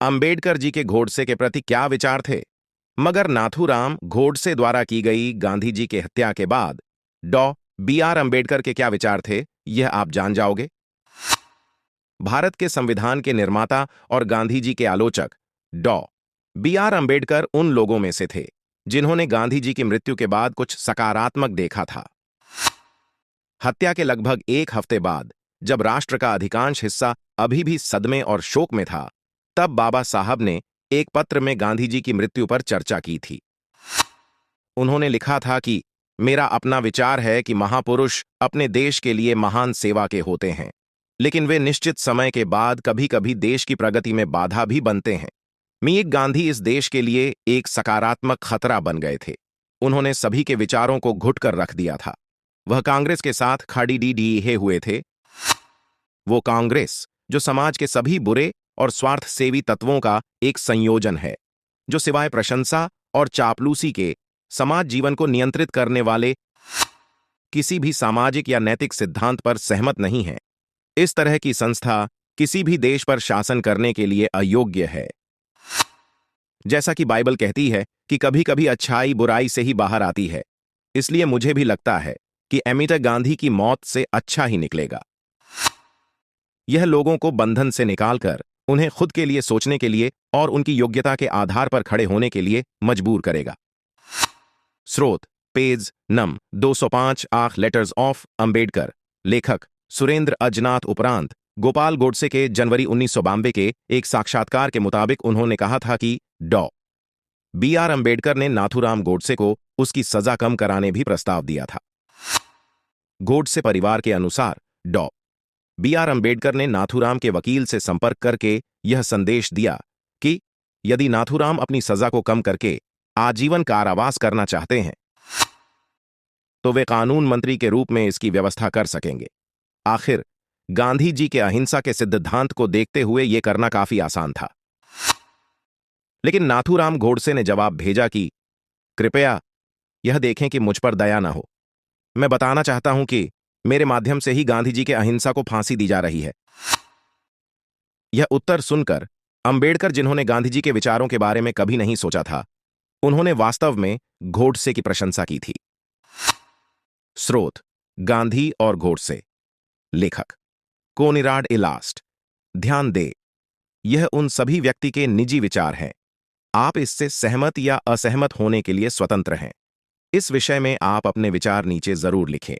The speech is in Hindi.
अंबेडकर जी के गोडसे के प्रति क्या विचार थे? मगर नाथूराम गोडसे द्वारा की गई गांधी जी की हत्या के बाद डॉ बी.आर. अंबेडकर के क्या विचार थे, यह आप जान जाओगे। भारत के संविधान के निर्माता और गांधी जी के आलोचक डॉ बी.आर. अंबेडकर उन लोगों में से थे जिन्होंने गांधी जी की मृत्यु के बाद कुछ सकारात्मक देखा था। हत्या के लगभग एक हफ्ते बाद, जब राष्ट्र का अधिकांश हिस्सा अभी भी सदमे और शोक में था, तब बाबा साहब ने एक पत्र में गांधी जी की मृत्यु पर चर्चा की थी। उन्होंने लिखा था कि मेरा अपना विचार है कि महापुरुष अपने देश के लिए महान सेवा के होते हैं, लेकिन वे निश्चित समय के बाद कभी-कभी देश की प्रगति में बाधा भी बनते हैं। मीर गांधी इस देश के लिए एक सकारात्मक खतरा बन गए थे। उन्होंने सभी के विचारों को घुटकर रख दिया था। वह कांग्रेस के साथ खड़ीडीडीहे हुए थे। वो कांग्रेस जो समाज के सभी बुरे और स्वार्थ सेवी तत्वों का एक संयोजन है, जो सिवाय प्रशंसा और चापलूसी के समाज जीवन को नियंत्रित करने वाले किसी भी सामाजिक या नैतिक सिद्धांत पर सहमत नहीं है। इस तरह की संस्था किसी भी देश पर शासन करने के लिए अयोग्य है। जैसा कि बाइबल कहती है कि कभी-कभी अच्छाई बुराई से ही बाहर आती है, इसलिए मुझे भी लगता है कि अमित गांधी की मौत से अच्छा ही निकलेगा। यह लोगों को बंधन से निकालकर उन्हें खुद के लिए सोचने के लिए और उनकी योग्यता के आधार पर खड़े होने के लिए मजबूर करेगा। स्रोत पेज नम 205 आख लेटर्स ऑफ अंबेडकर। लेखक सुरेंद्र अजनाथ। उपरांत गोपाल गोडसे के जनवरी 1992 के एक साक्षात्कार के मुताबिक उन्होंने कहा था कि डॉ बी.आर. अंबेडकर ने नाथूराम गोडसे को उसकी सजा कम कराने भी प्रस्ताव दिया था। गोडसे परिवार के अनुसार डॉ बी.आर. अंबेडकर ने नाथूराम के वकील से संपर्क करके यह संदेश दिया कि यदि नाथूराम अपनी सजा को कम करके आजीवन कारावास करना चाहते हैं, तो वे कानून मंत्री के रूप में इसकी व्यवस्था कर सकेंगे। आखिर गांधी जी के अहिंसा के सिद्धांत को देखते हुए यह करना काफी आसान था। लेकिन नाथूराम गोडसे ने जवाब भेजा कि कृपया यह देखें कि मुझ पर दया न हो। मैं बताना चाहता हूं कि मेरे माध्यम से ही गांधी जी के अहिंसा को फांसी दी जा रही है। यह उत्तर सुनकर अंबेडकर, जिन्होंने गांधी जी के विचारों के बारे में कभी नहीं सोचा था, उन्होंने वास्तव में गोडसे की प्रशंसा की थी। स्रोत गांधी और गोडसे। लेखक कोनिराड इलास्ट। ध्यान दे, यह उन सभी व्यक्ति के निजी विचार हैं। आप इससे सहमत या असहमत होने के लिए स्वतंत्र हैं। इस विषय में आप अपने विचार नीचे जरूर लिखें।